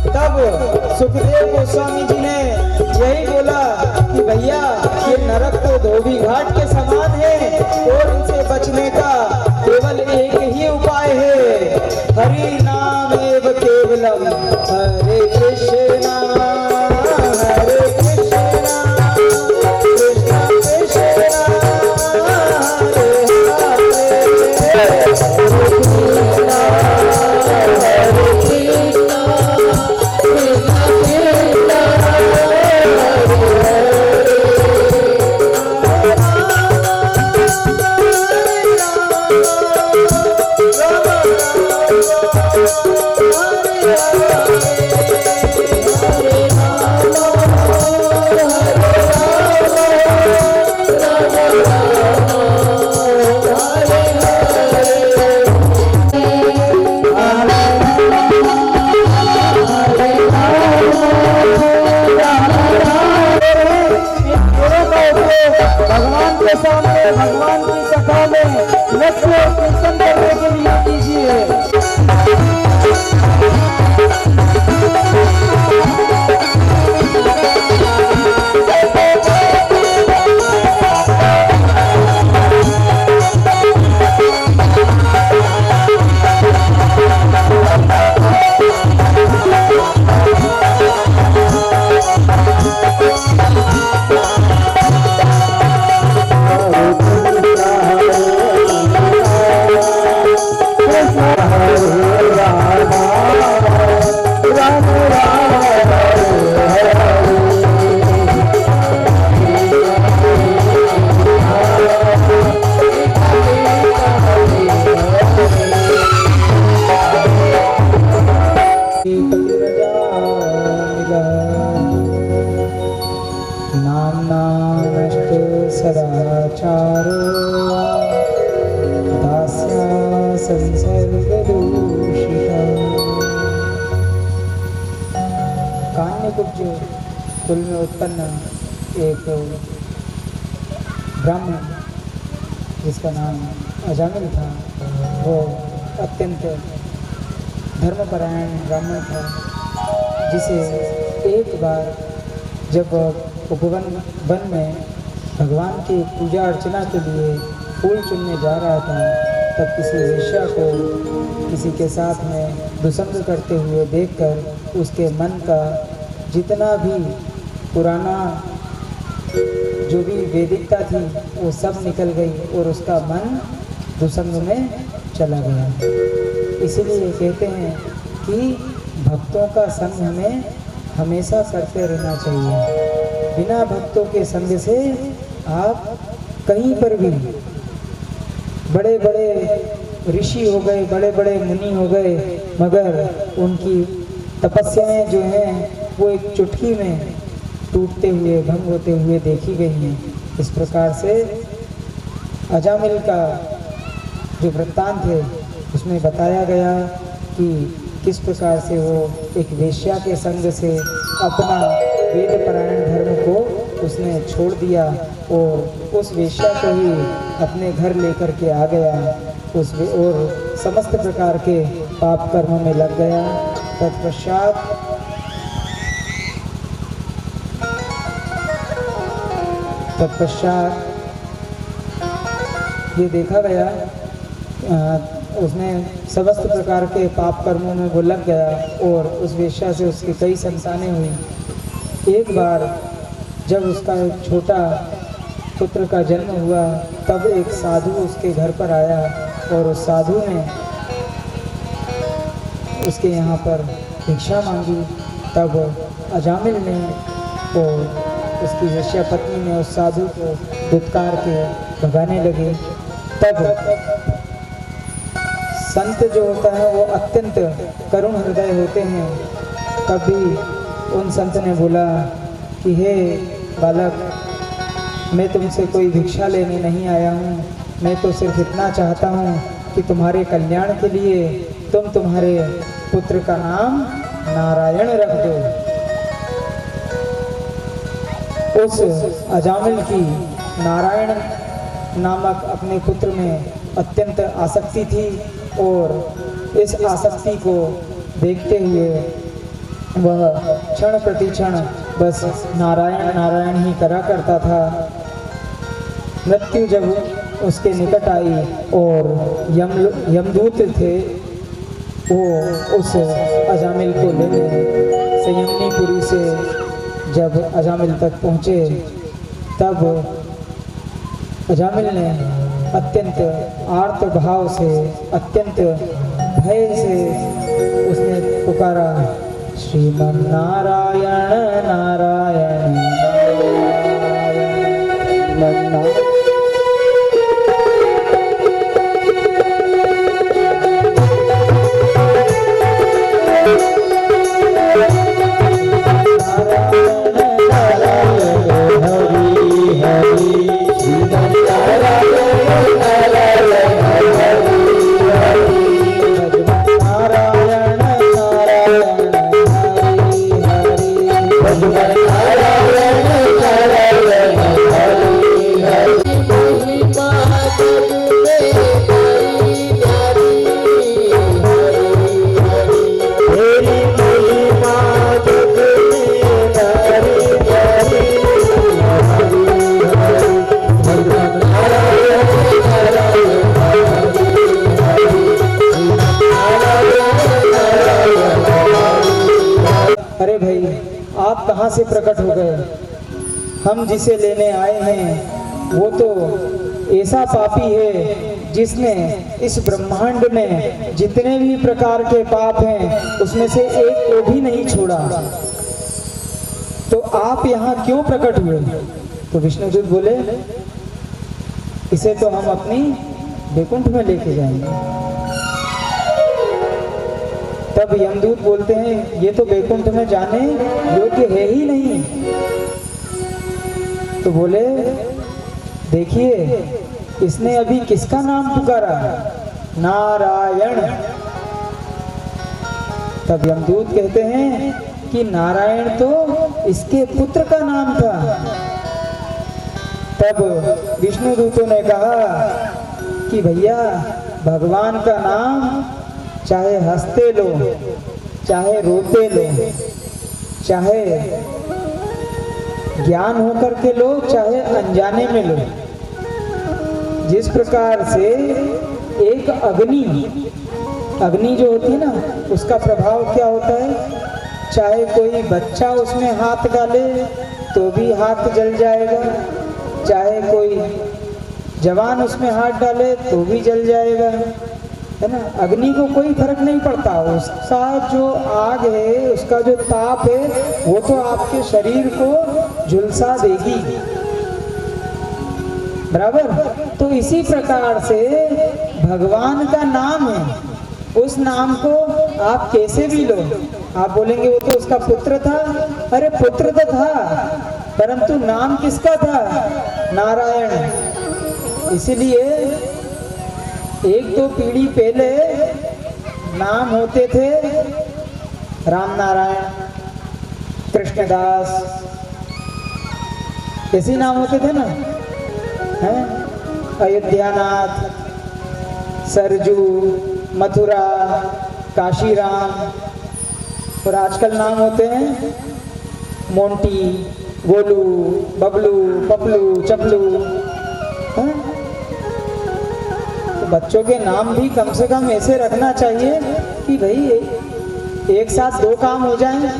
तब सुखदेव गोस्वामी जी ने यही बोला कि भैया ये नरक तो धोबी घाट के समान है और इनसे बचने का केवल एक ही उपाय है, हरि नाम एव केवलम, हरे कृष्णा हरे कृष्णा कृष्णा कृष्णा हरे भगवान की कथा में नृत्य कीर्तन करने के लिए कीजिए। कुल में उत्पन्न एक ब्राह्मण जिसका नाम अजामिल था, वो अत्यंत धर्मपरायण ब्राह्मण था, जिसे एक बार जब उपवन वन में भगवान की पूजा अर्चना के लिए फूल चुनने जा रहा था, तब किसी वेश्या को किसी के साथ में दुसंग करते हुए देखकर उसके मन का जितना भी पुराना जो भी वैदिकता थी वो सब निकल गई और उसका मन दुसंग में चला गया। इसीलिए कहते हैं कि भक्तों का संग हमें हमेशा करते रहना चाहिए। बिना भक्तों के संग से आप कहीं पर भी बड़े बड़े ऋषि हो गए, बड़े बड़े मुनि हो गए, मगर उनकी तपस्याएं जो हैं वो एक चुटकी में टूटते हुए भंग होते हुए देखी गई हैं। इस प्रकार से अजामिल का जो वृत्तांत है उसमें बताया गया कि किस प्रकार से वो एक वेश्या के संग से अपना वेद परायण धर्म को उसने छोड़ दिया और उस वेश्या को ही अपने घर लेकर के आ गया और समस्त प्रकार के पाप कर्मों में लग गया। तत्पश्चात ये देखा गया उसने समस्त प्रकार के पाप कर्मों में वो लग गया और उस वेश्या से उसकी कई संतानें हुई। एक बार जब उसका एक छोटा पुत्र का जन्म हुआ तब एक साधु उसके घर पर आया और उस साधु ने उसके यहाँ पर भिक्षा मांगी। तब अजामिल ने और उसकी वेश्या पत्नी ने उस साधु को दुत्कार के भगाने लगे। तब संत जो होता है वो अत्यंत करुण हृदय होते हैं। कभी उन संत ने बोला कि हे बालक, मैं तुमसे कोई भिक्षा लेने नहीं आया हूँ, मैं तो सिर्फ इतना चाहता हूँ कि तुम्हारे कल्याण के लिए तुम तुम्हारे पुत्र का नाम नारायण रख दो। उस अजामिल की नारायण नामक अपने पुत्र में अत्यंत आसक्ति थी और इस आसक्ति को देखते हुए वह क्षण प्रति क्षण बस नारायण नारायण ही करा करता था। मृत्यु जब उसके निकट आई और यमदूत थे वो उस अजामिल को लेने संयमनीपुरी से जब अजामिल तक पहुँचे, तब अजामिल ने अत्यंत आर्त भाव से, अत्यंत भय से उसने पुकारा, श्रीमन नारायण नारायण नारायण। अरे भाई, आप कहाँ से प्रकट हो गए? हम जिसे लेने आए हैं वो तो ऐसा पापी है जिसने इस ब्रह्मांड में जितने भी प्रकार के पाप हैं उसमें से एक को भी नहीं छोड़ा। तो आप यहाँ क्यों प्रकट हुए? तो विष्णुदूत बोले, इसे तो हम अपनी वैकुंठ में लेके जाएंगे। तब यमदूत बोलते हैं, ये तो वैकुंठ में जाने योग्य है ही नहीं। तो बोले, देखिए इसने अभी किसका नाम पुकारा? नारायण। तब यमदूत कहते हैं कि नारायण तो इसके पुत्र का नाम था। तब विष्णुदूतों ने कहा कि भैया, भगवान का नाम चाहे हंसते लो, चाहे रोते लो, चाहे ज्ञान होकर के लो, चाहे अनजाने में लो। जिस प्रकार से एक अग्नि जो होती है ना, उसका प्रभाव क्या होता है? चाहे कोई बच्चा उसमें हाथ डाले तो भी हाथ जल जाएगा, चाहे कोई जवान उसमें हाथ डाले तो भी जल जाएगा, है ना। अग्नि को कोई फर्क नहीं पड़ता, उसका जो आग है, उसका जो ताप है, वो तो आपके शरीर को झुलसा देगी, बराबर। तो इसी प्रकार से भगवान का नाम है, उस नाम को आप कैसे भी लो। आप बोलेंगे वो तो उसका पुत्र था, अरे पुत्र तो था, परंतु नाम किसका था? नारायण। इसीलिए एक दो पीढ़ी पहले नाम होते थे राम नारायण, कृष्णदास, ऐसे नाम होते थे ना, हैं? अयोध्यानाथ, सरजू, मथुरा, काशीराम। और आजकल नाम होते हैं मोंटी, गोलू, बबलू, पपलू, चपलू, हैं? तो बच्चों के नाम भी कम से कम ऐसे रखना चाहिए कि भाई एक साथ दो काम हो जाएं,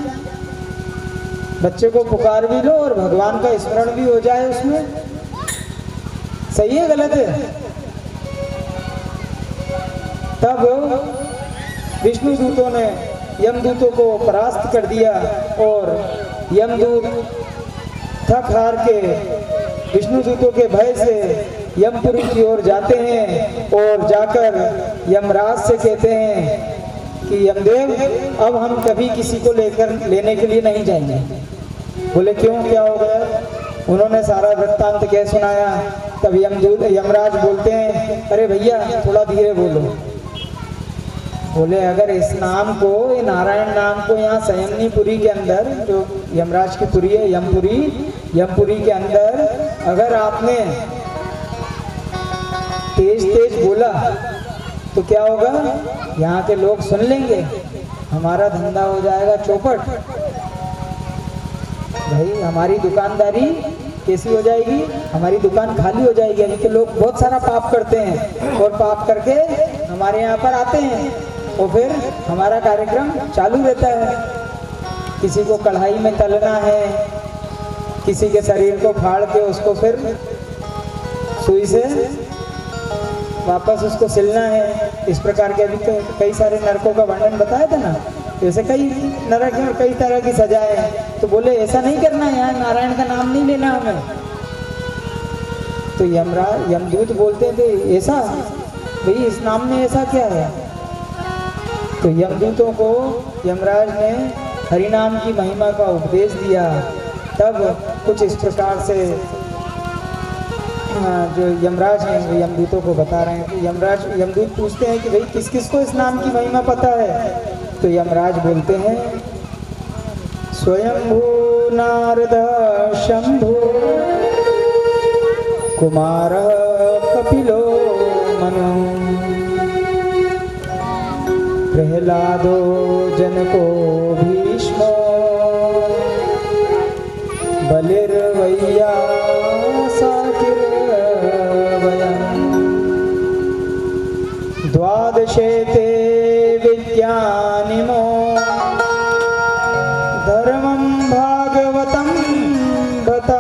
बच्चे को पुकार भी लो और भगवान का स्मरण भी हो जाए उसमें। सही है गलत है? तब विष्णु दूतों ने यमदूतों को परास्त कर दिया और यमदूत थक हार के विष्णु दूतों के भय से यमपुरी की ओर जाते हैं और जाकर यमराज से कहते हैं कि यमदेव, अब हम कभी किसी को लेने के लिए नहीं जाएंगे। बोले क्यों, क्या हो गया? उन्होंने सारा वृत्तांत कह सुनाया। तब यमराज बोलते हैं, अरे भैया थोड़ा धीरे बोलो। बोले अगर इस नाम को, ये नारायण नाम को यहाँ संयमनीपुरी के अंदर, जो यमराज की पुरी है यमपुरी के अंदर अगर आपने तेज तेज बोला तो क्या होगा? यहाँ के लोग सुन लेंगे, हमारा धंधा हो जाएगा चौपट। भाई हमारी दुकानदारी कैसी हो जाएगी, हमारी दुकान खाली हो जाएगी। अभी तो लोग बहुत सारा पाप करते हैं और पाप करके हमारे यहाँ पर आते हैं और फिर हमारा कार्यक्रम चालू रहता है। किसी को कढ़ाई में तलना है, किसी के शरीर को फाड़ के उसको फिर सुई से वापस उसको सिलना है। इस प्रकार के अभी तो कई सारे नरकों का वर्णन बताया था ना, जैसे कई नरक और कई तरह की सजाएं हैं। तो बोले ऐसा नहीं करना है, यहाँ नारायण का नाम नहीं लेना हमें। तो यमदूत बोलते थे ऐसा, भाई इस नाम में ऐसा क्या है। तो यमदूतों को यमराज ने हरिनाम की महिमा का उपदेश दिया। तब कुछ इस प्रकार से जो यमराज हैं वो यमदूतों को बता रहे हैं कि यमदूत पूछते हैं कि भाई किस किस को इस नाम की महिमा पता है। तो यमराज बोलते हैं स्वयंभू नारद शंभु कुमार कपिलो मनु प्रहलादो जनको भीष्मो बलिर्वैया द्वादशेते विज्ञानिनो धर्मं भागवतं भता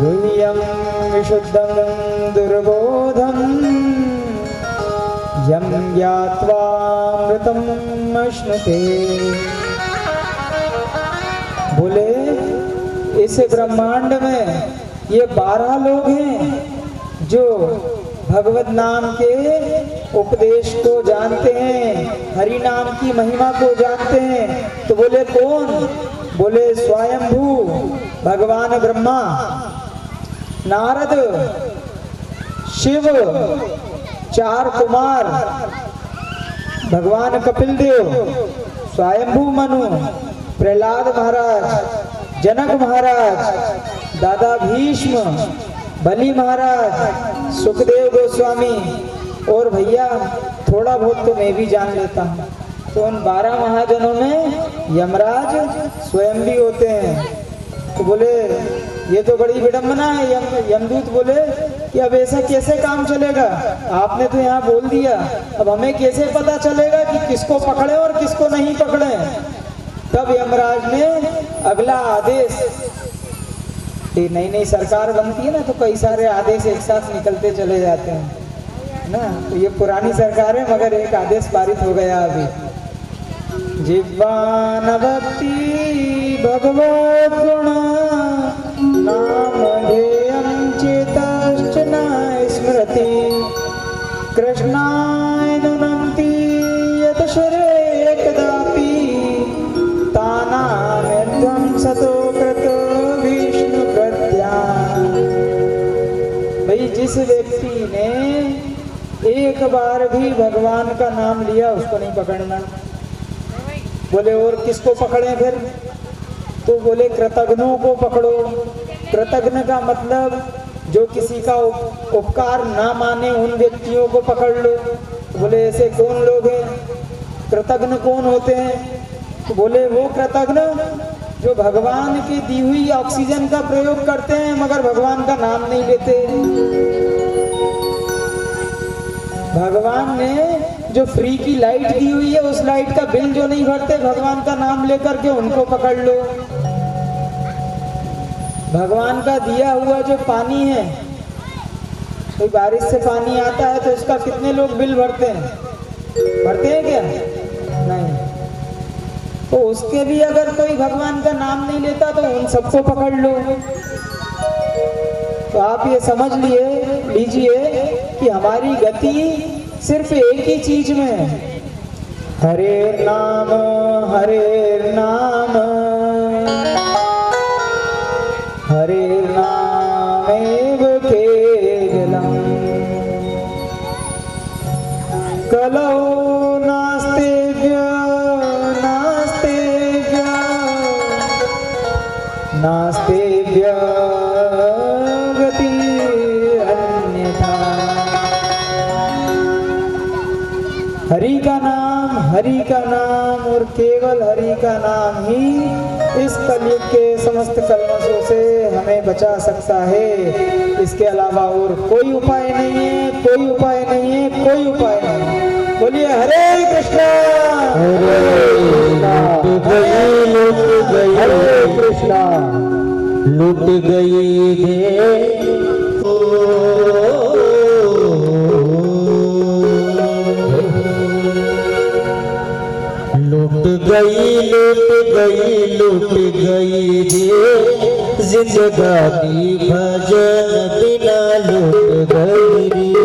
गुह्यं विशुद्धं दुर्बोधं यं ज्ञात्वा अमृतम् अश्नुते। बोले इस ब्रह्मांड में ये 12 लोग हैं जो भगवत नाम के उपदेश को जानते हैं, हरि नाम की महिमा को जानते हैं। तो बोले कौन? बोले स्वयंभू भगवान ब्रह्मा, नारद, शिव, 4 कुमार, भगवान कपिल देव, स्वयंभू मनु, प्रहलाद महाराज, जनक महाराज, दादा भीष्म, बलि महाराज, सुखदेव गोस्वामी और भैया थोड़ा बहुत तो मैं भी जान लेता हूँ। तो उन 12 महाजनों में यमराज स्वयं भी होते हैं। तो बोले ये तो बड़ी विडंबना है। यमदूत बोले कि अब ऐसा कैसे काम चलेगा, आपने तो यहाँ बोल दिया, अब हमें कैसे पता चलेगा कि किसको पकड़े और किसको नहीं पकड़े। तब यमराज ने अगला आदेश, नई नई सरकार बनती है ना तो कई सारे आदेश एक साथ निकलते चले जाते हैं ना। तो ये पुरानी सरकार है मगर एक आदेश पारित हो गया अभी। जिह्वान भक्ति भगवत गुण नाम ध्येयं चेतश्च न स्मृति कृष्णाय नुनन्ति यत शरे कदापि तानामेध्वं सतो कृतो विष्णु प्रत्यान। भाई जिस व्यक्ति ने एक बार भी भगवान का नाम लिया उसको नहीं पकड़ना। बोले और किसको पकड़े फिर? तो बोले कृतघ्नों को पकड़ो। कृतघ्न का मतलब जो किसी का उपकार ना माने उन व्यक्तियों को पकड़ लो। तो बोले ऐसे कौन लोग हैं? कृतघ्न कौन होते हैं? तो बोले वो कृतघ्न जो भगवान की दी हुई ऑक्सीजन का प्रयोग करते हैं मगर भगवान का नाम नहीं लेते। भगवान ने जो फ्री की लाइट दी हुई है उस लाइट का बिल जो नहीं भरते भगवान का नाम लेकर के उनको पकड़ लो। भगवान का दिया हुआ जो पानी है, कोई बारिश से पानी आता है तो उसका कितने लोग बिल भरते हैं? भरते हैं क्या? नहीं। तो उसके भी अगर कोई भगवान का नाम नहीं लेता तो उन सबको पकड़ लो। तो आप ये समझ लीजिए कि हमारी गति सिर्फ एक ही चीज में है, हरे नाम हरे नाम हरे नामेव केवलम कलौ नास्तेभ्य नास्तेभ्य नास्तेभ्य नाम, हरि का नाम और केवल हरि का नाम ही इस कलयुग के समस्त कलमशों से हमें बचा सकता है। इसके अलावा और कोई उपाय नहीं है, कोई उपाय नहीं है, कोई उपाय नहीं। बोलिए हरे कृष्णा हरे कृष्णा। लुट गई रे लुट गई रे जिंदगानी भजन बिना लुट गई रे।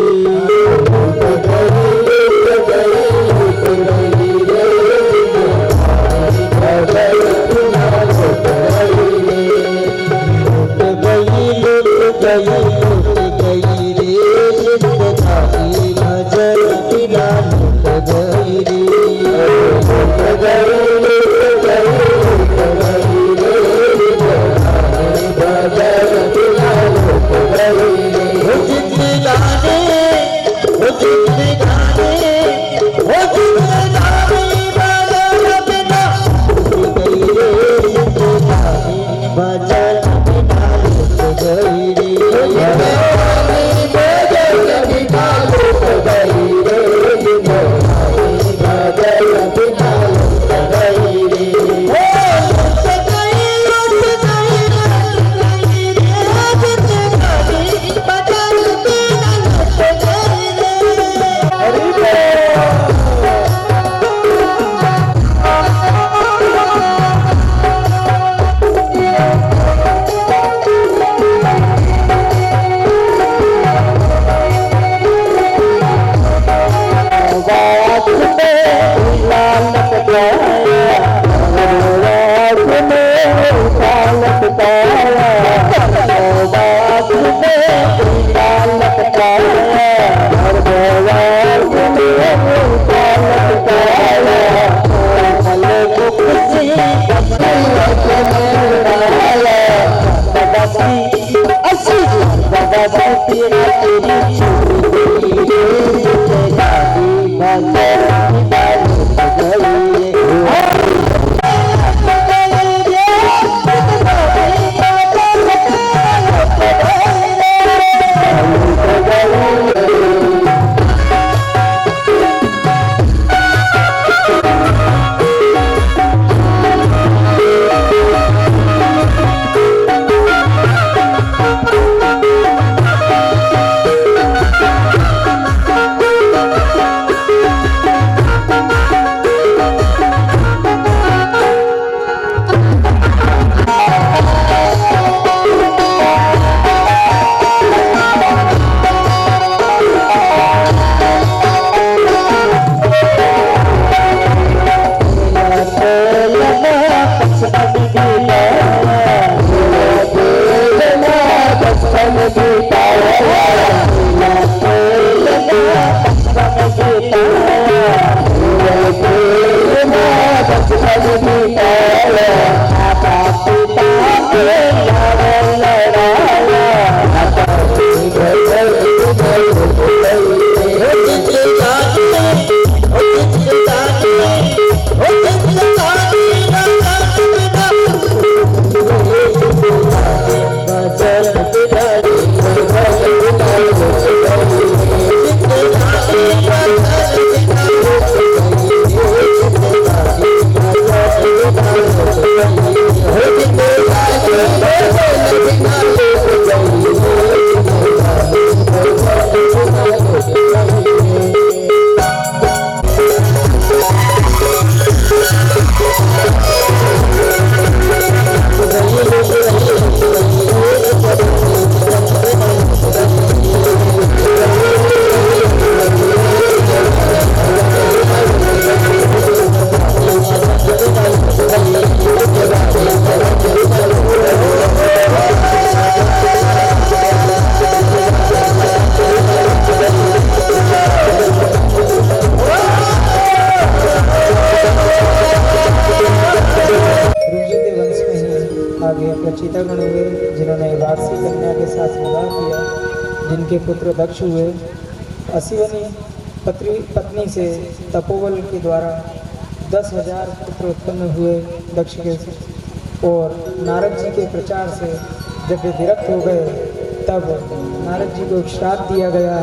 चीतागण हुए जिन्होंने वारसी कन्या के साथ विवाह किया, जिनके पुत्र दक्ष हुए। असिवनी पत्नी से तपोबल के द्वारा 10,000 पुत्र उत्पन्न हुए दक्ष के से। और नारद जी के प्रचार से जब वे विरक्त हो गए तब नारद जी को एक श्राप दिया गया,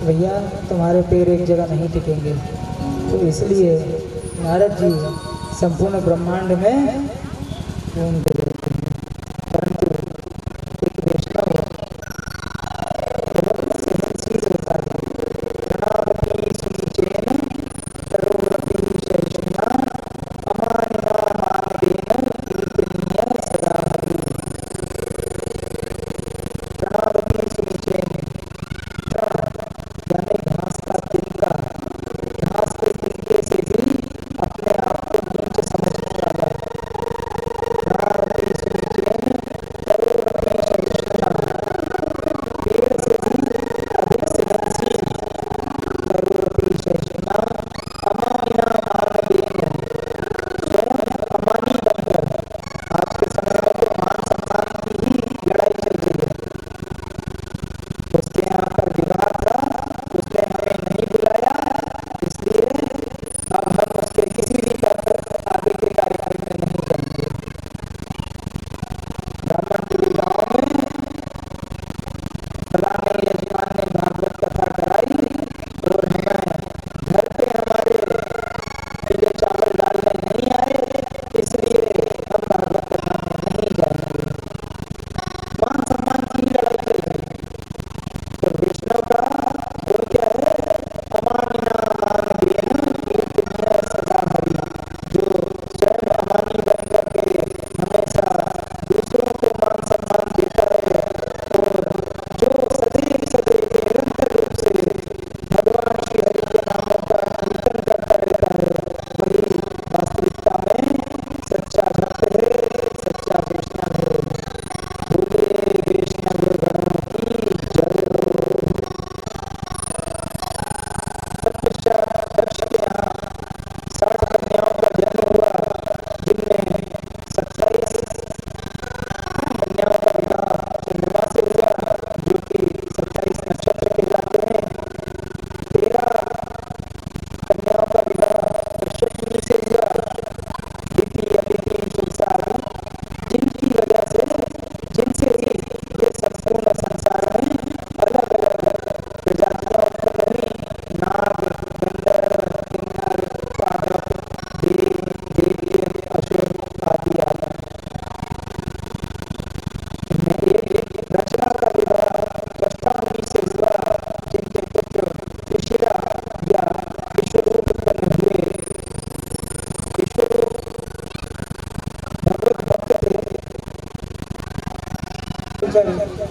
भैया तुम्हारे पैर एक जगह नहीं टिकेंगे। तो इसलिए नारद जी संपूर्ण ब्रह्मांड में घूमते रहते हैं। परंतु एक वैष्णव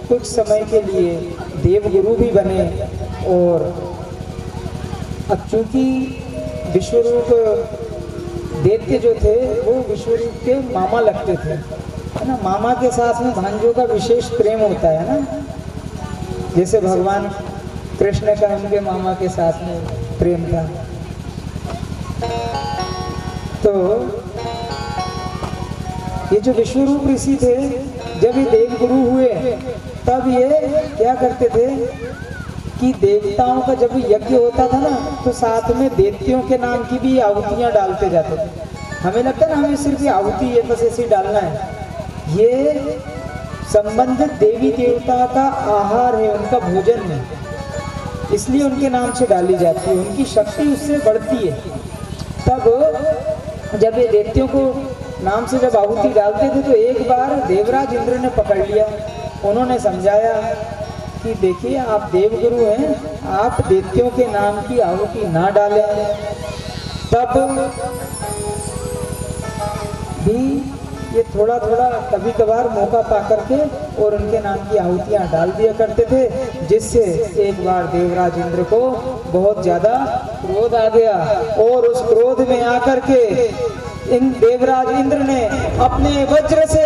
कुछ समय के लिए देवगुरु भी बने। और अब चूंकि विश्वरूप दैत्य जो थे वो विश्वरूप के मामा लगते थे, है ना। मामा के साथ में भांजों का विशेष प्रेम होता है ना, जैसे भगवान कृष्ण का उनके मामा के साथ में प्रेम था। तो ये जो विश्वरूप ऋषि थे, जब ये देवगुरु हुए तब ये क्या करते थे कि देवताओं का जब यज्ञ होता था ना, तो साथ में दैत्यों के नाम की भी आहुतियां डालते जाते थे। हमें लगता है ना हमें सिर्फ ये आहुति ये बस ऐसे ही डालना है, ये संबंधित देवी देवता का आहार है, उनका भोजन है, इसलिए उनके नाम से डाली जाती है, उनकी शक्ति उससे बढ़ती है। तब जब ये दैत्यों को नाम से जब आहुति डालते थे तो एक बार देवराज इंद्र ने पकड़ लिया। उन्होंने समझाया कि देखिए आप देवगुरु हैं, आप दैत्यों के नाम की आहुति ना डालें। तब भी ये थोड़ा थोड़ा कभी कभार मौका पा करके और उनके नाम की आहुतियाँ डाल दिया करते थे, जिससे एक बार देवराज इंद्र को बहुत ज़्यादा क्रोध आ गया। और उस क्रोध में आकर के इन देवराज इंद्र ने अपने वज्र से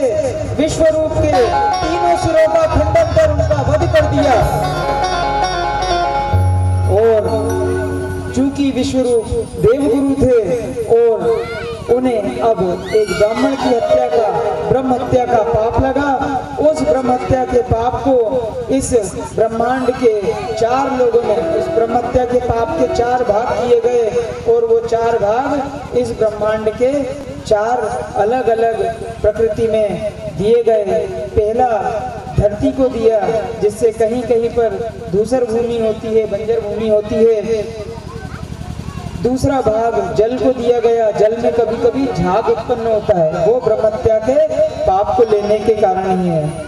विश्वरूप के तीनों सिरों का खंडन कर उनका वध कर दिया। और चूंकि विश्वरूप देवगुरु थे और उन्हें अब एक ब्राह्मण की हत्या का, ब्रह्म हत्या का पाप लगा, उस ब्रह्म हत्या के पाप को इस ब्रह्मांड के 4 लोगों में इस ब्रह्महत्या के पाप के 4 भाग किए गए और वो 4 भाग इस ब्रह्मांड के 4 अलग अलग प्रकृति में दिए गए। पहला धरती को दिया, जिससे कहीं कहीं पर धूसर भूमि होती है, बंजर भूमि होती है। दूसरा भाग जल को दिया गया, जल में कभी कभी झाग उत्पन्न होता है, वो ब्रह्महत्या के पाप को लेने के कारण ही है।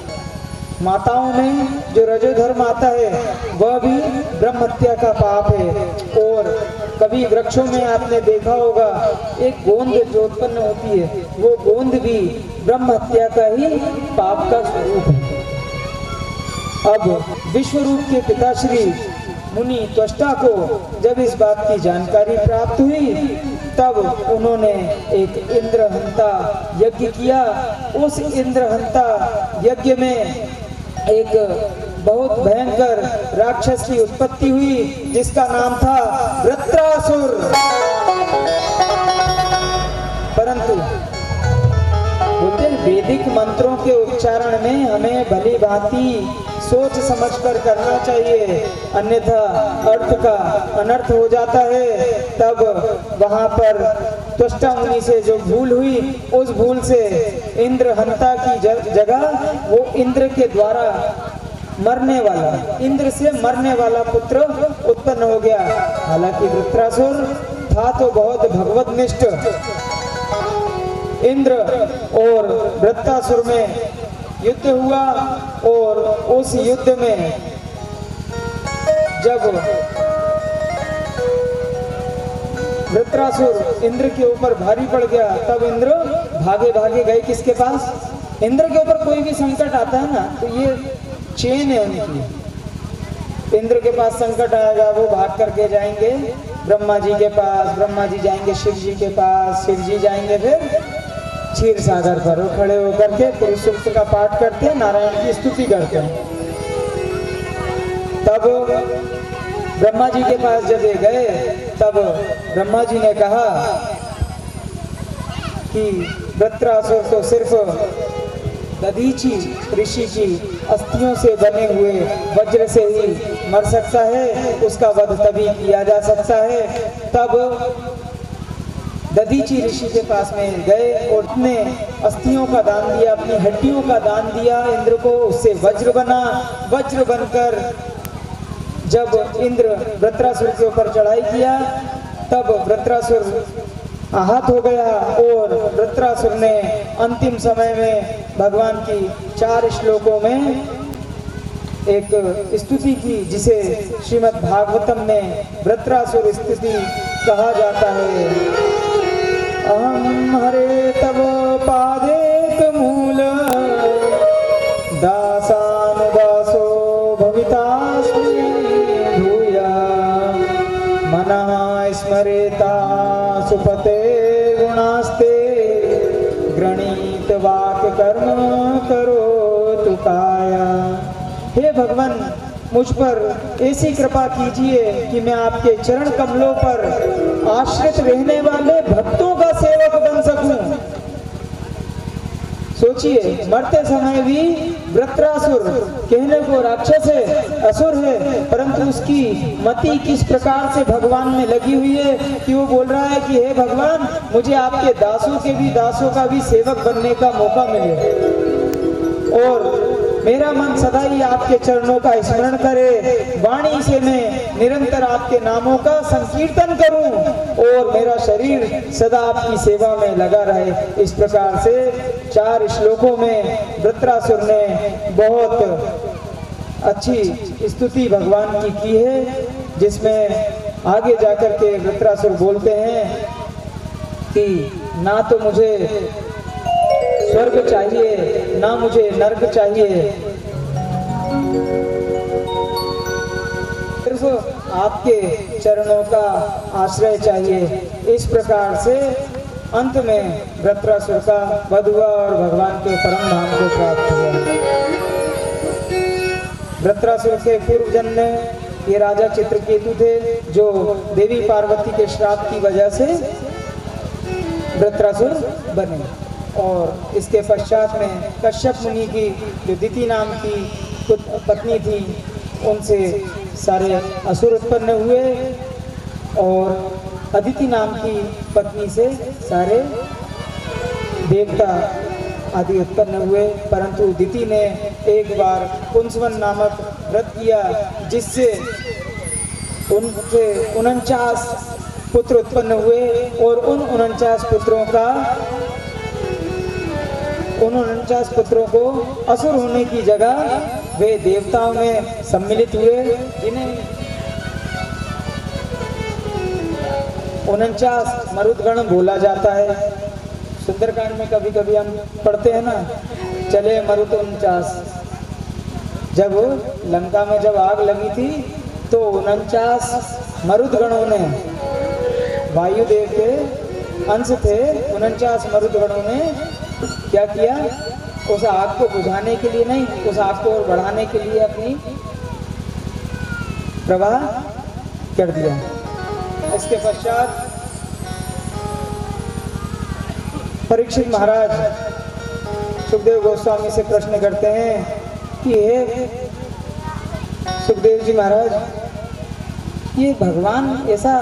माताओं में जो रजोधर्म आता है वह भी ब्रह्महत्या का पाप है। और कभी वृक्षों में आपने देखा होगा एक गोंद जो उत्पन्न होती है, वो गोंद भी ब्रह्महत्या का ही पाप का स्वरूप है। अब विश्वरूप के पिताश्री मुनि त्वष्टा को जब इस बात की जानकारी प्राप्त हुई, तब उन्होंने एक इंद्रहंता यज्ञ किया। उस इंद्रहंता यज्ञ में एक बहुत भयंकर राक्षस की उत्पत्ति हुई, जिसका नाम था वृत्रासुर। परंतु बोलते वैदिक मंत्रों के उच्चारण में हमें भली भांति सोच समझकर करना चाहिए, अन्यथा अर्थ का अनर्थ हो जाता है। तब वहां पर त्वष्टा मुनि से जो भूल हुई, उस भूल से इंद्रहंता की जगह वो इंद्र के द्वारा मरने वाला, इंद्र से मरने वाला पुत्र उत्पन्न हो गया। हालांकि वृत्रासुर था तो बहुत भगवतनिष्ठ। इंद्र और वृत्रासुर में युद्ध हुआ और उस युद्ध में जब वृत्रासुर इंद्र के ऊपर भारी पड़ गया, तब इंद्र भागे भागे गए किसके पास? इंद्र के ऊपर कोई भी संकट आता है ना, तो ये चेन है उनकी। इंद्र के पास संकट आएगा, वो भाग करके जाएंगे ब्रह्मा जी के पास, ब्रह्मा जी जाएंगे शिव जी के पास, शिव जी जाएंगे फिर क्षीर सागर पर। वो खड़े होकर के पुरुष सूक्त का पाठ करते हैं, नारायण की स्तुति करते हैं। तब ब्रह्मा जी के पास जब ये गए, तब ब्रह्मा जी ने कहा कि वृत्रासुर तो सिर्फ दधीची ऋषि की अस्थियों से बने हुए वज्र से ही मर सकता है, उसका वध तभी किया जा सकता है। तब दधीची ऋषि के पास में गए और अपने अस्थियों का दान दिया, अपनी हड्डियों का दान दिया इंद्र को। उससे वज्र बना। वज्र बनकर जब इंद्र वृत्रासुर के ऊपर चढ़ाई किया, तब वृत्रासुर आहत हो गया और वृत्रासुर ने अंतिम समय में भगवान की 4 श्लोकों में एक स्तुति की, जिसे श्रीमद् भागवतम में वृत्रासुर स्तुति कहा जाता है। अहम हरे तव पादेक मूल दासानुदासो भवितास्मि भूया मनः स्मरेता सुपते गुणास्ते गृणीत वाक् कर्म करोतु काया। हे भगवान, मुझ पर ऐसी कृपा कीजिए कि मैं आपके चरण कमलों पर आश्रित रहने वाले भक्तों का सेवक बन सकूं। सोचिए, मरते समय भी वृत्रासुर कहने को राक्षस है, असुर है, परंतु उसकी मति किस प्रकार से भगवान में लगी हुई है कि वो बोल रहा है कि हे भगवान, मुझे आपके दासों का भी सेवक बनने का मौका मिले और मेरा मन सदा ही आपके चरणों का स्मरण करे, वाणी से मैं निरंतर आपके नामों का संकीर्तन करूं और मेरा शरीर सदा आपकी सेवा में लगा रहे। इस प्रकार से 4 श्लोकों में वृत्रासुर ने बहुत अच्छी स्तुति भगवान की है, जिसमें आगे जाकर के वृत्रासुर बोलते हैं कि ना तो मुझे स्वर्ग चाहिए, ना मुझे नर्क चाहिए, सिर्फ आपके चरणों का आश्रय चाहिए। इस प्रकार से अंत में वृत्रासुर का वध हुआ और भगवान के परम धाम को प्राप्त हुआ। वृत्रासुर के पूर्व जन्म में ये राजा चित्रकेतु थे, जो देवी पार्वती के श्राप की वजह से वृत्रासुर बने। और इसके पश्चात में कश्यप मुनि की जो दिति नाम की पत्नी थी उनसे सारे असुर उत्पन्न हुए और अदिति नाम की पत्नी से सारे देवता आदि उत्पन्न हुए। परंतु दिति ने एक बार पुंसवन नामक व्रत किया जिससे उनके 49 पुत्र उत्पन्न हुए और उन 49 पुत्रों को असुर होने की जगह वे देवताओं में सम्मिलित हुए, जिन्हें 49 मरुदगण बोला जाता है। सुंदरकांड में कभी कभी हम पढ़ते हैं ना, चले मरुत 49। जब लंका में जब आग लगी थी तो 49 मरुदगणों ने, वायुदेव के अंश थे 49 मरुदगणों ने क्या किया, उस आग को बुझाने के लिए नहीं, उस आग को और बढ़ाने के लिए अपनी प्रवाह कर दिया। इसके पश्चात परीक्षित महाराज सुखदेव गोस्वामी से प्रश्न करते हैं कि हे सुखदेव जी महाराज, ये भगवान ऐसा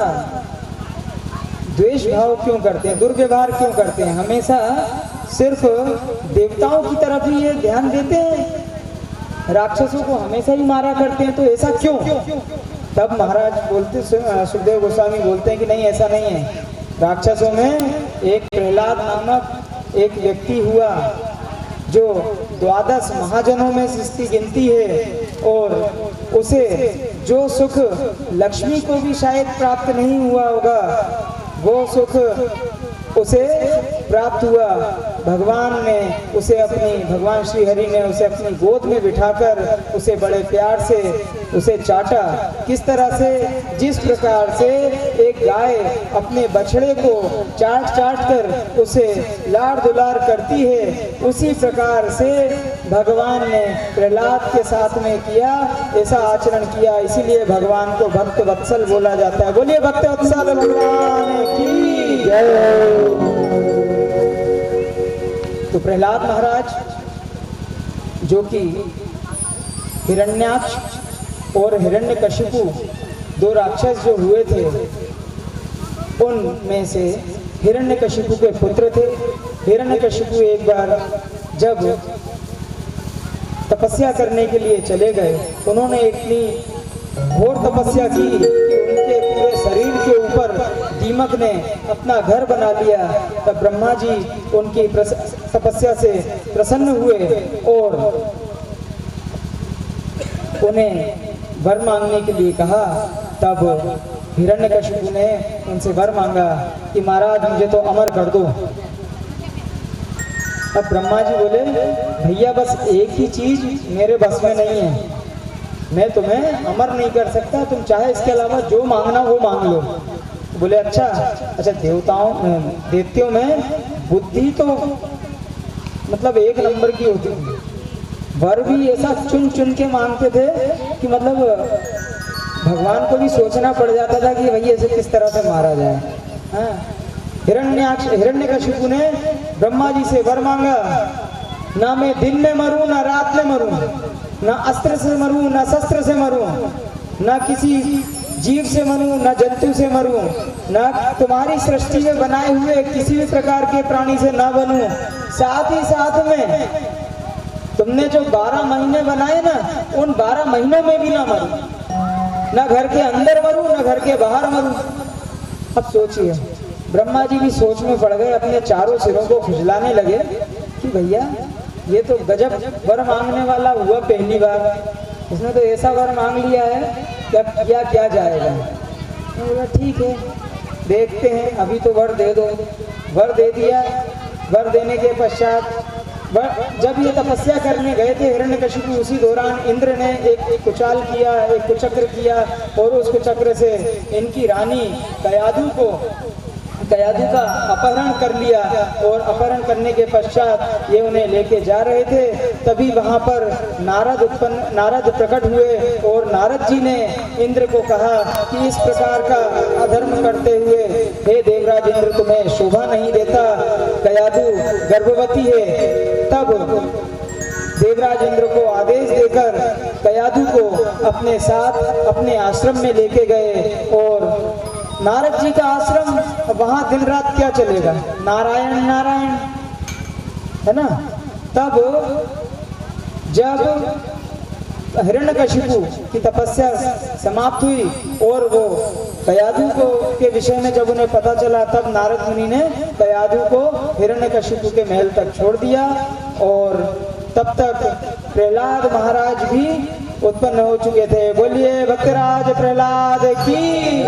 द्वेष भाव क्यों करते हैं, दुर्व्यवहार क्यों करते हैं, हमेशा सिर्फ देवताओं की तरफ ही ये ध्यान देते हैं, राक्षसों को हमेशा ही मारा करते हैं, तो ऐसा क्यों? तब महाराज बोलते, सुखदेव गोस्वामी बोलते हैं कि नहीं, ऐसा नहीं है। राक्षसों में एक प्रहलाद नामक एक व्यक्ति हुआ जो 12 महाजनों में जिसकी गिनती है और उसे जो सुख लक्ष्मी को भी शायद प्राप्त नहीं हुआ होगा वो सुख उसे प्राप्त हुआ। भगवान ने उसे भगवान श्री हरि ने उसे अपनी गोद में बिठाकर उसे बड़े प्यार से उसे चाटा। किस तरह से, जिस प्रकार से एक गाय अपने बछड़े को चाट कर उसे लाड़ दुलार करती है, उसी प्रकार से भगवान ने प्रहलाद के साथ में किया, ऐसा आचरण किया। इसीलिए भगवान को भक्त वत्सल बोला जाता है। बोलिए भक्त वत्सल भगवान की जय। तो प्रहलाद महाराज जो कि हिरण्याक्ष और हिरण्यकशिपु 2 राक्षस जो हुए थे, उनमें से हिरण्यकशिपु के पुत्र थे। हिरण्यकशिपु एक बार जब तपस्या करने के लिए चले गए, उन्होंने इतनी घोर तपस्या की कि उनके पूरे शरीर के ऊपर दीमक ने अपना घर बना लिया। तब ब्रह्मा जी उनकी तपस्या से प्रसन्न हुए और उन्हें वर मांगने के लिए कहा। तब हिरण्यकशिपु ने उनसे वर मांगा कि महाराज मुझे तो अमर कर दो। अब ब्रह्मा जी बोले, भैया बस एक ही चीज मेरे बस में नहीं है, मैं तुम्हें अमर नहीं कर सकता, तुम चाहे इसके अलावा जो मांगना वो मांग लो। बोले अच्छा। देवताओं में बुद्धि तो मतलब 1 नंबर की होती थी, वर भी ऐसा चुन चुन के मांगते थे कि मतलब भगवान को भी सोचना पड़ जाता था कि भैया इसे किस तरह से मारा जाए। हाँ, हिरण्यकशिपु ने ब्रह्मा जी से वर मांगा, ना मैं दिन में मरूं ना रात में मरूं, ना अस्त्र से मरूं ना शस्त्र से मरूं, ना किसी जीव से मरूं ना जंतु से मरूं, ना तुम्हारी सृष्टि में बनाए हुए किसी भी प्रकार के प्राणी से ना बनूं, साथ ही साथ में तुमने जो 12 महीने बनाए ना, उन 12 महीनों में भी ना मरूं, ना घर के अंदर मरूं ना घर के बाहर मरूं। अब सोचिए, ब्रह्मा जी भी सोच में पड़ गए, अपने चारों सिरों को खुजलाने लगे कि भैया ये तो गजब वर मांगने वाला हुआ, पहली बार इसने तो ऐसा वर मांग लिया है, क्या जाएगा। तो ठीक है, देखते हैं, अभी तो वर दे दो। वर दे दिया। वर देने के पश्चात जब ये तपस्या करने गए थे हिरण्यकशिपु, उसी दौरान इंद्र ने एक कुचाल किया, एक कुचक्र किया और उस कुचक्र से इनकी रानी कयाधु का अपहरण कर लिया। और अपहरण करने के पश्चात ये उन्हें लेके जा रहे थे, तभी वहाँ पर नारद प्रकट हुए और नारद जी ने इंद्र को कहा कि इस प्रकार का अधर्म करते हुए हे देवराज इंद्र तुम्हें शोभा नहीं देता, कयाधु गर्भवती है। तब देवराज इंद्र को आदेश देकर कयाधु को अपने साथ अपने आश्रम में लेके गए। और नारद जी का आश्रम, वहां दिन रात क्या चलेगा, नारायण नारायण, है ना। तब जब हिरण्यकशिपु की तपस्या समाप्त हुई और वो कयाधु को के विषय में जब उन्हें पता चला, तब नारद मुनि ने कयाधु को हिरण्यकशिपु के महल तक छोड़ दिया। और तब तक प्रहलाद महाराज भी उत्पन्न हो चुके थे। बोलिए भक्तराज प्रहलाद की।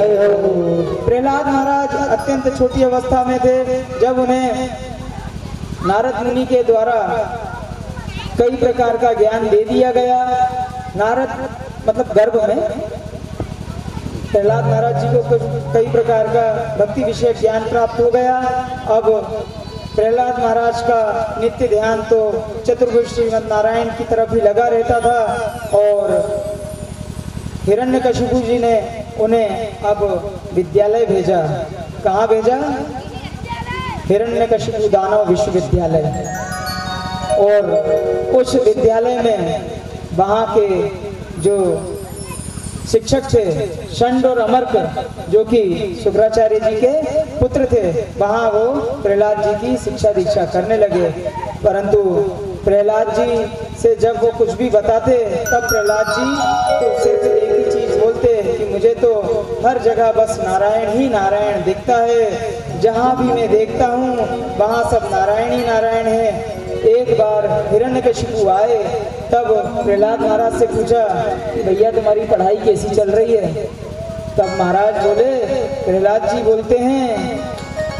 प्रहलाद महाराज अत्यंत छोटी अवस्था में थे जब उन्हें नारद मुनि के द्वारा कई प्रकार का ज्ञान दे दिया गया। नारद मतलब गर्भ में प्रहलाद महाराज जी को कई प्रकार का भक्ति विषय ज्ञान प्राप्त हो गया। अब प्रहलाद महाराज का नित्य ध्यान तो चतुर्भुज श्रीमद नारायण की तरफ ही लगा रहता था। और हिरण्यकशिपु जी ने उन्हें अब विद्यालय भेजा। कहाँ भेजा? हिरण्यकशिपु दानव विश्वविद्यालय। और उस विद्यालय में वहाँ के जो शिक्षक थे षंड और अमर्क, जो कि शुक्राचार्य जी के पुत्र थे, वहाँ वो प्रहलाद जी की शिक्षा दीक्षा करने लगे। परंतु प्रहलाद जी से जब वो कुछ भी बताते तब प्रहलाद जी तो सिर्फ एक ही चीज बोलते कि मुझे तो हर जगह बस नारायण ही नारायण दिखता है, जहाँ भी मैं देखता हूँ वहाँ सब नारायण ही नारायण है। एक बार हिरण्यकशिपु आए, तब प्रहलाद महाराज से पूछा कि भैया तुम्हारी पढ़ाई कैसी चल रही है? तब महाराज बोले, प्रहलाद जी बोलते हैं,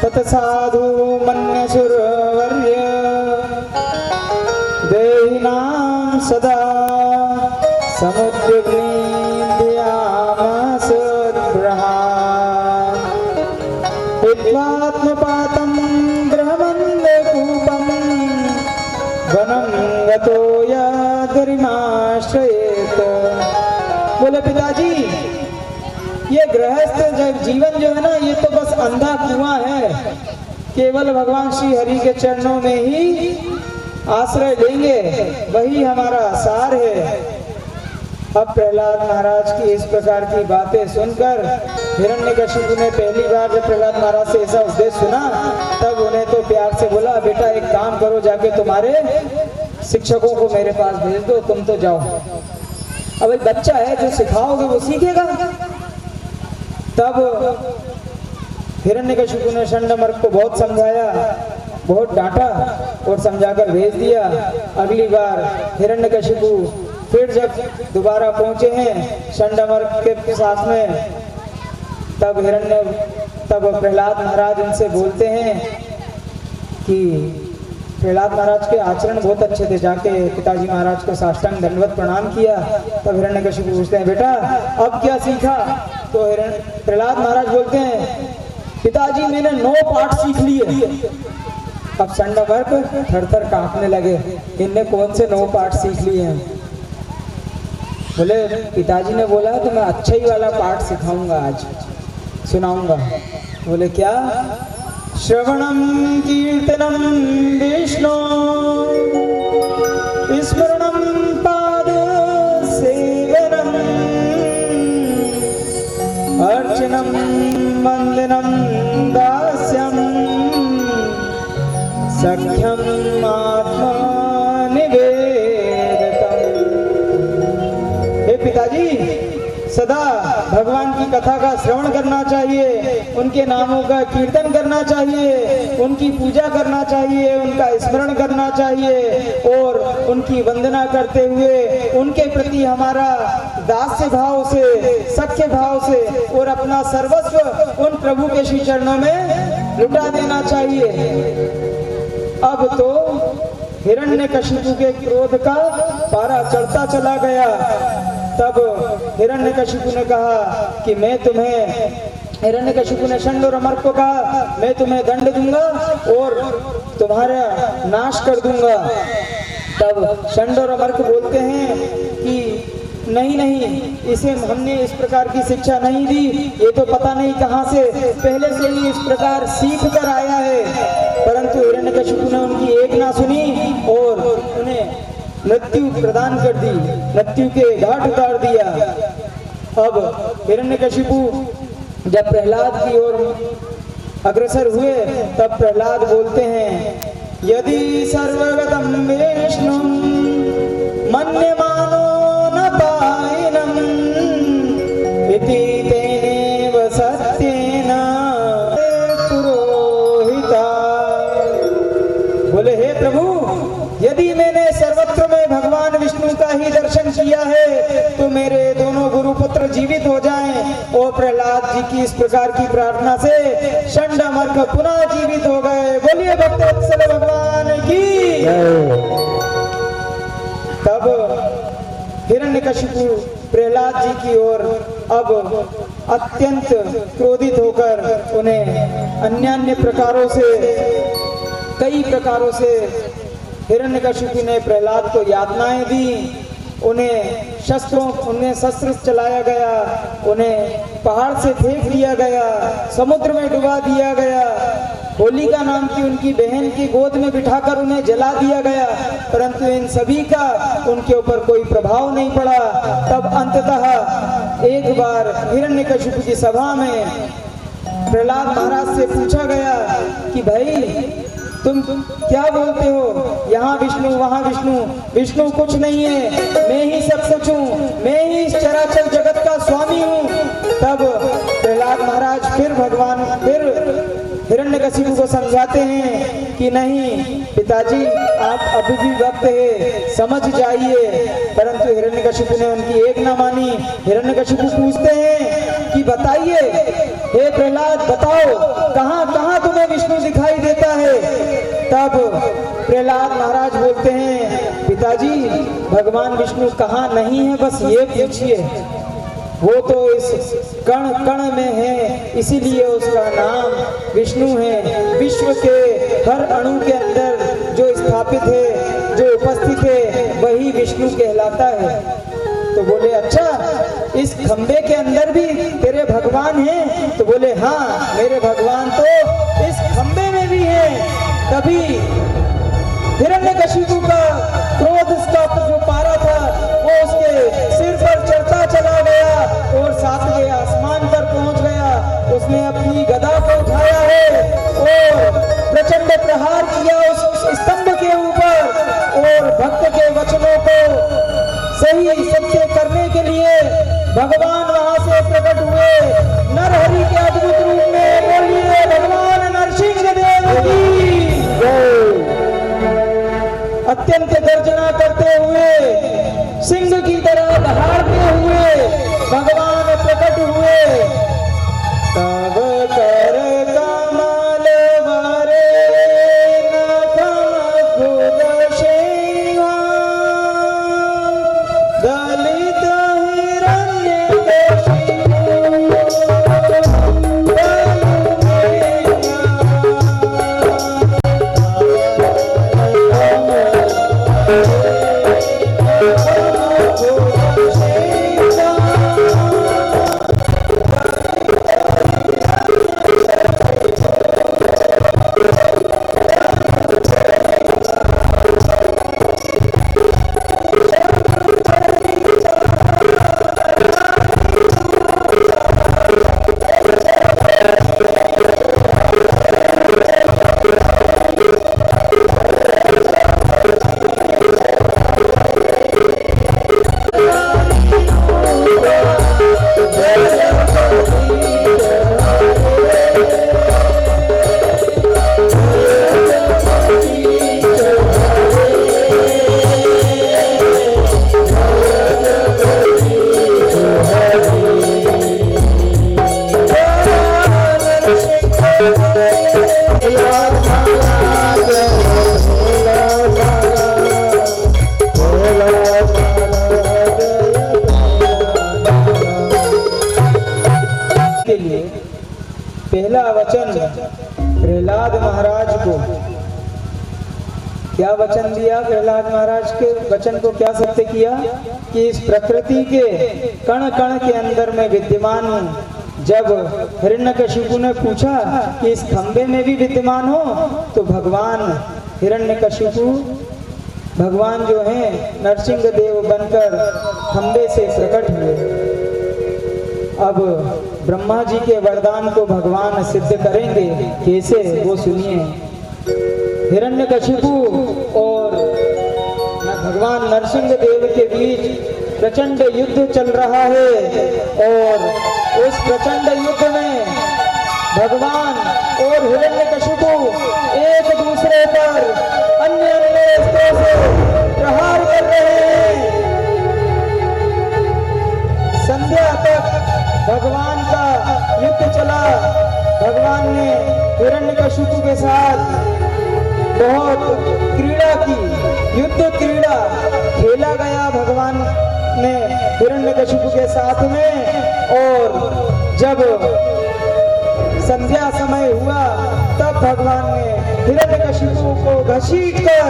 तत्साधु मन्य सुरवर्य देहिनां सदा समुद्रग्निध्यात्मपातं ब्रह्मण्डकूपं वनं गतो यदरिमाश्रयेत। बोले पिताजी, ये गृहस्थ जीवन जो है ना, ये तो बस अंधा कुआं है। केवल भगवान श्री हरि के चरणों में ही आश्रय लेंगे, वही हमारा सार है। अब प्रहलाद महाराज की इस प्रकार की बातें सुनकर हिरण्यकशिपु ने पहली बार जब प्रहलाद महाराज से ऐसा उपदेश सुना, तब उन्हें तो प्यार से बोला, बेटा एक काम करो, जाके तुम्हारे शिक्षकों को मेरे पास भेज दो, तुम तो जाओ। अब एक बच्चा है, जो सिखाओगे वो सीखेगा। तब हिरण्यकशिपु ने षंडमर्क को बहुत समझाया, बहुत डांटा और समझाकर भेज दिया। अगली बार हिरण्यकशिपु फिर जब दोबारा पहुंचे हैं षंडमर्क के साथ में, तब प्रहलाद महाराज उनसे बोलते हैं कि प्रहलाद महाराज के आचरण बहुत अच्छे थे। जाके पिताजी महाराज को साष्टांग दंडवत प्रणाम किया। तब हिरण्यकशिपु पूछते हैं, बेटा अब क्या सीखा? तो प्रहलाद महाराज बोलते हैं, पिताजी मैंने 9 पाठ सीख लिए। अब षंडमर्क थर थर कांपने लगे, इनने कौन से 9 पाठ सीख लिए हैं? बोले पिताजी ने बोला तो मैं अच्छा ही वाला पाठ सिखाऊंगा, आज सुनाऊंगा। बोले क्या? श्रवणम कीर्तनम विष्णु स्मरणम पाद सेवनम अर्चनम वंदनम दास्यम सख्यम आत्मा निवेदितम। हे पिताजी, सदा भगवान की कथा का श्रवण करना चाहिए, उनके नामों का कीर्तन करना चाहिए, उनकी पूजा करना चाहिए, उनका स्मरण करना चाहिए और उनकी वंदना करते हुए उनके प्रति हमारा दास्य भाव से, सख्य भाव से और अपना सर्वस्व उन प्रभु के श्री चरणों में लुटा देना चाहिए। अब तो हिरण्यकशिपु के क्रोध का पारा चढ़ता चला गया। तब हिरण्यकशिपु ने कहा कि मैं तुम्हें, हिरण्यकशिपु ने षंड और अमर्क को कहा, मैं तुम्हें दंड दूंगा और तुम्हारा नाश कर दूंगा। तब षंड और अमर्क बोलते हैं कि नहीं नहीं, इसे हमने इस प्रकार की शिक्षा नहीं दी, ये तो पता नहीं कहाँ से पहले से ही इस प्रकार सीख कर आया है। परंतु हिरण्यकशिपु ने उनकी एक ना सुनी और उन्हें मृत्यु प्रदान कर दी, मृत्यु के घाट उतार दिया। अब हिरण्यकशिपु जब प्रहलाद की ओर अग्रसर हुए तब प्रहलाद बोलते हैं, यदि सर्वगतं विष्णुं मन्यमानो न पायिनं इति तेनेव सत्येन पुरोहिता। बोले, हे प्रभु, यदि मैंने सर्वत्र में भगवान विष्णु का ही दर्शन किया है तो मेरे दोनों गुरुपुत्र जीवित हो जाएं। और प्रहलाद जी की इस प्रकार की प्रार्थना से षंडमर्क पुनः जीवित हो गए। बोलिए भक्तवत्सल भगवान की। तब हिरण्यकशिपु प्रहलाद जी की ओर अब अत्यंत क्रोधित होकर उन्हें अन्य प्रकारों से, कई प्रकारों से हिरण्यकशिपु ने प्रहलाद को यातनाएं दी। उन्हें शस्त्र चलाया गया, उन्हें पहाड़ से फेंक दिया गया, समुद्र में डुबा दिया गया, होलिका नाम की उनकी बहन की गोद में बिठाकर उन्हें जला दिया गया, परंतु इन सभी का उनके ऊपर कोई प्रभाव नहीं पड़ा। तब अंततः एक बार हिरण्यकशिपु की सभा में प्रहलाद महाराज से पूछा गया कि भाई तुम क्या बोलते हो, यहाँ विष्णु वहाँ विष्णु, विष्णु कुछ नहीं है, मैं ही सब कुछ हूँ, मैं ही इस चराचर जगत का स्वामी हूँ। तब प्रहलाद महाराज फिर हिरण्यकशिपु को समझाते हैं कि नहीं पिताजी, आप अभी भी वक्त है, समझ जाइए। परंतु हिरण्यकशिपु ने उनकी एक न मानी। हिरण्यकशिपु पूछते हैं कि बताइए, हे प्रहलाद बताओ, कहाँ कहाँ तुम्हें विष्णु दिखाई देता है। तब प्रहलाद महाराज बोलते हैं, पिताजी भगवान विष्णु कहाँ नहीं है, बस ये पूछिए। वो तो इस कण कण में है, इसीलिए उसका नाम विष्णु है। विश्व के हर अणु के अंदर जो स्थापित है, जो उपस्थित है, वही विष्णु कहलाता है। तो बोले, अच्छा इस खंबे के अंदर भी तेरे भगवान हैं? तो बोले, हाँ मेरे भगवान तो इस खंबे में भी हैं। तभी हिरण्यकशिपु का क्रोध का जो पारा था वो उसके सिर पर चढ़ता चला गया और सातवें आसमान पर पहुंच गया। उसने अपनी गदा को उठाया है और प्रचंड प्रहार किया उस स्तंभ के ऊपर और भक्त के वचनों को सही सत्य करने के लिए भगवान वहां से प्रकट हुए नरहरि के अद्भुत रूप में। बोलिए भगवान नरसिंह देव की। अत्यंत गर्जना करते हुए, सिंह की तरह दहाड़ते हुए भगवान प्रकट हुए। तब कर कमल वरे नखम खुद सिंहा, दलित पहला वचन प्रहलाद महाराज को क्या वचन दिया? प्रहलाद महाराज के वचन को क्या सत्य किया कि इस प्रकृति के कण कण के अंदर में विद्यमान हूँ। जब हिरण्यकशिपु ने पूछा कि इस खंबे में भी विद्यमान हो, तो भगवान हिरण्यकशिपु भगवान जो हैं नरसिंह देव बनकर खंबे से प्रकट हुए। अब ब्रह्मा जी के वरदान को भगवान सिद्ध करेंगे, कैसे वो सुनिए। हिरण्यकशिपु और भगवान नरसिंह देव के बीच प्रचंड युद्ध चल रहा है और उस प्रचंड युद्ध में भगवान और हिरण्यकशिपु एक दूसरे पर अन्य अस्त्रों से प्रहार कर रहे हैं। संध्या तक भगवान का युद्ध चला। भगवान ने हिरण्यकशिपु के साथ बहुत क्रीड़ा की, युद्ध क्रीड़ा खेला गया भगवान ने हिरण्यकशिपु के साथ में। और जब संध्या समय हुआ तब भगवान ने हिरण्यकशिपु को घसीटकर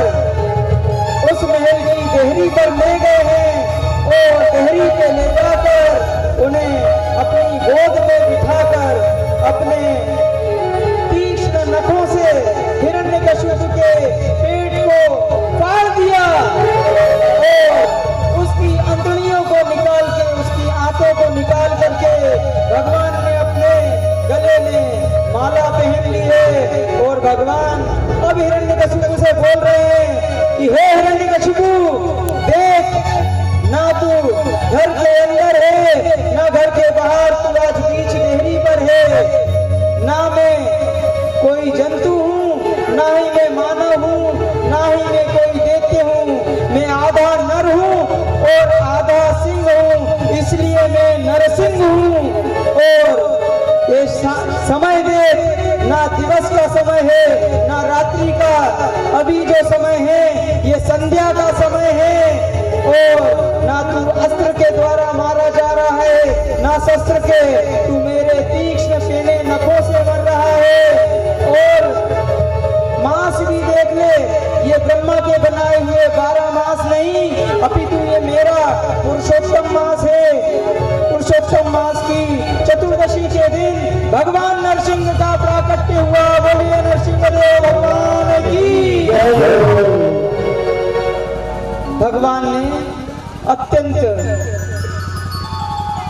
उस महल की देहरी पर ले गए हैं और देहरी पे ले जाकर उन्हें अपनी गोद में बिठाकर अपने तीक्ष्ण नखों से हिरण्यकशिपु के पेट को फाड़ दिया और उसकी अंतड़ियों को निकाल के, उसकी आंतों को निकाल करके भगवान ने अपने गले में माला पहन ली है। और भगवान अब हिरण्यकशिपु से बोल रहे हैं कि हे हिरण्यकशिपु, देख ना तू घर के अंदर है ना घर के बाहर, तू आज बीच देहरी पर है। ना मैं कोई जंतु हूँ, ना ही मैं मानव हूँ, ना ही मैं कोई दैत्य हूँ। मैं आधा नर हूँ और आधा सिंह हूँ, इसलिए मैं नरसिंह हूँ। और ये समय देख, ना दिवस का समय है ना रात्रि का, अभी जो समय है ये संध्या का समय है। और ना तू अस्त्र के द्वारा मारा जा रहा है ना शस्त्र के, तू मेरे तीक्ष्ण पेने नखों से मर रहा है। और मांस भी देख ले, ये ब्रह्मा के बनाए हुए 12 मांस नहीं, अपितु ये मेरा पुरुषोत्तम मांस है। पुरुषोत्तम मांस की चतुर्दशी के दिन भगवान नरसिंह का प्राकट्य हुआ। बोलिए नरसिंह देव भगवान की। भगवान ने अत्यंत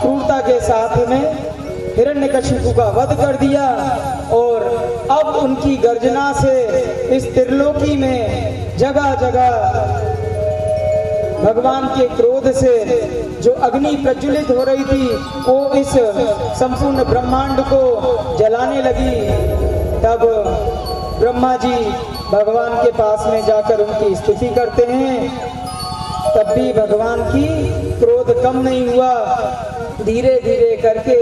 क्रूरता के साथ में हिरण्यकशिपु का वध कर दिया और अब उनकी गर्जना से इस त्रिलोकी में जगह जगह भगवान के क्रोध से जो अग्नि प्रज्वलित हो रही थी वो इस संपूर्ण ब्रह्मांड को जलाने लगी। तब ब्रह्मा जी भगवान के पास में जाकर उनकी स्तुति करते हैं, तब भी भगवान की क्रोध कम नहीं हुआ। धीरे धीरे करके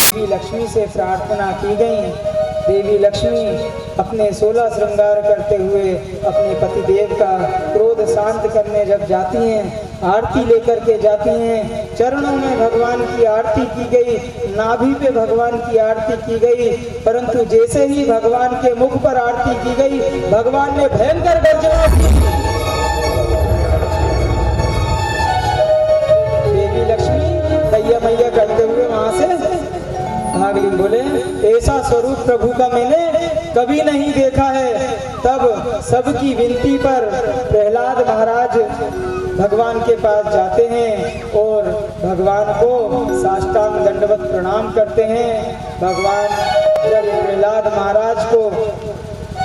देवी लक्ष्मी से प्रार्थना की गई। देवी लक्ष्मी अपने 16 श्रृंगार करते हुए अपने पतिदेव का क्रोध शांत करने जब जाती हैं, आरती लेकर के जाती हैं। चरणों में भगवान की आरती की गई, नाभि पे भगवान की आरती की गई, परंतु जैसे ही भगवान के मुख पर आरती की गई, भगवान ने भयंकर गर्जना की। देवी लक्ष्मी मैया मैया करते हुए वहां से भाग ली। बोले ऐसा स्वरूप प्रभु का मैंने कभी नहीं देखा है। तब सबकी विनती पर प्रहलाद महाराज भगवान के पास जाते हैं और भगवान को साष्टांग दंडवत प्रणाम करते हैं। भगवान जब प्रहलाद महाराज को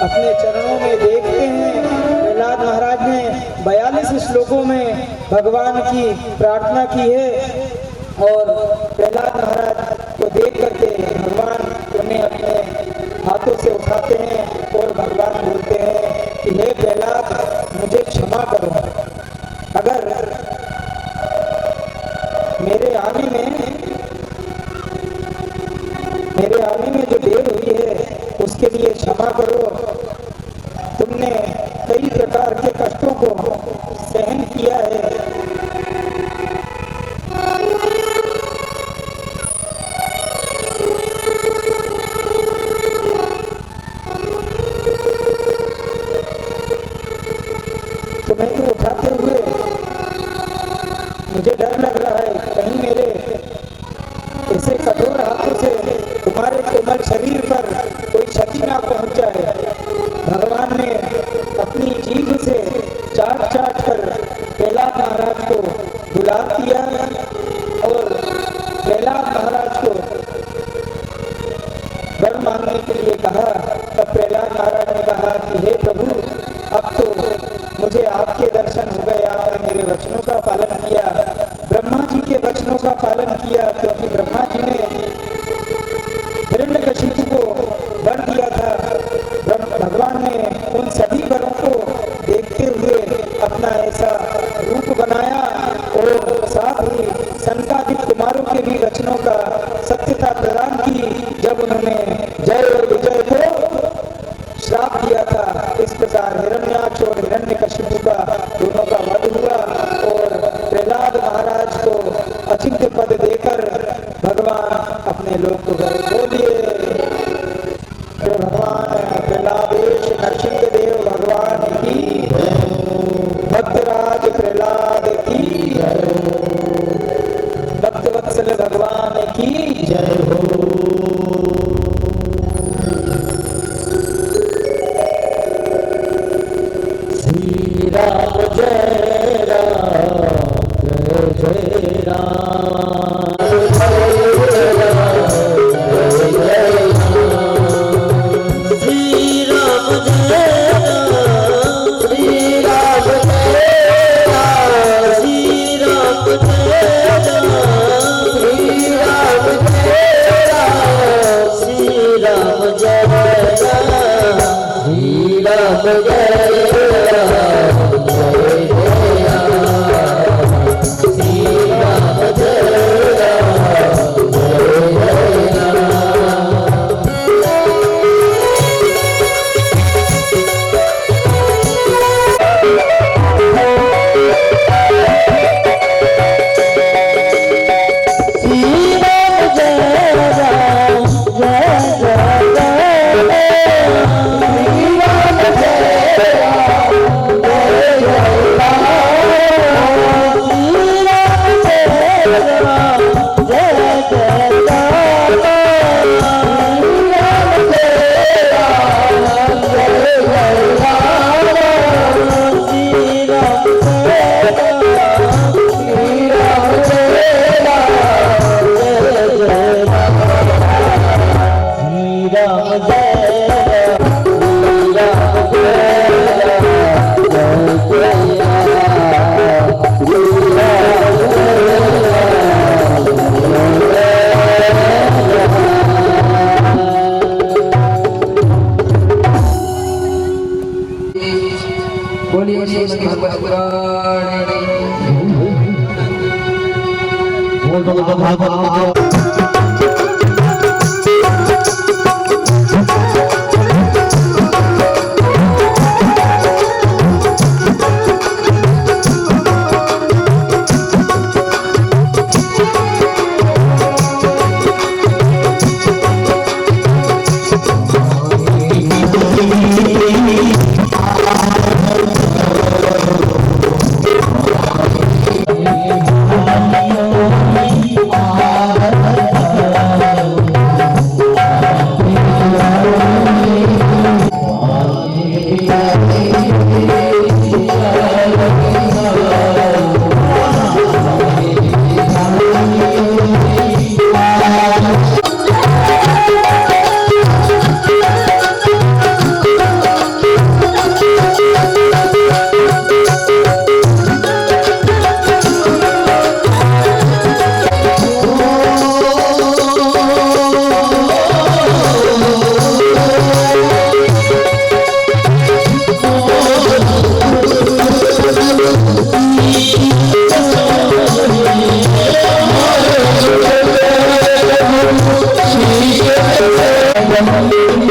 अपने चरणों में देखते हैं 42 श्लोकों में भगवान की प्रार्थना की है। और प्रहलाद महाराज को देख करके भगवान उन्हें अपने हाथों से उठाते हैं और भगवान बोलते हैं कि हे प्रहलाद, मुझे क्षमा करो। अगर मेरे आने में जो देर हुई है उसके लिए क्षमा करो। तुमने कई प्रकार के कष्टों को सहन किया है। तुम्हें तो उठाते हुए मुझे डर लग रहा है, कहीं मेरे ऐसे कठोर हाथों से तुम्हारे कोमल शरीर पर कोई क्षति ना पहुंच जाए। भगवान ने अपनी जीभ से चाट चाट कर प्रहलाद महाराज को बुला दिया और प्रहलाद महाराज को वर मांगने के लिए कहा। तब प्रहलाद महाराज ने कहा कि हे प्रभु, अब तो मुझे आपके दर्शन हो गए, आपने मेरे वचनों का पालन किया, ब्रह्मा जी के वचनों का पालन किया, क्योंकि ब्रह्मा जी ने हिरण्यकशिपु को वर दिया था। भगवान ने उन सभी वरों को देखते हुए अपना ऐसा रूप बनाया और साथ ही सनकादिक कुमारों के भी वचनों का सत्यता प्रदान की जब उन्होंने जय और विजय को श्राप दिया था। इस प्रकार हिरण्याक्ष और हिरण्यकशिपु का दोनों का वध हुआ और प्रहलाद महाराज को अचिंत्य पद देकर भगवान अपने लोक को गए। बोलिए भगवान प्रहलादेश नरसिंहदेव भगवान की, भक्तराज प्रहलाद की, भक्तवत्सल भगवान की जय हो। श्री राम जय राम जय राम, श्री राम जय राम, श्री राम जय राम, श्री राम जय राम, श्री राम जय राम, श्री राम जय राम, श्री राम जय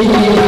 Hallelujah.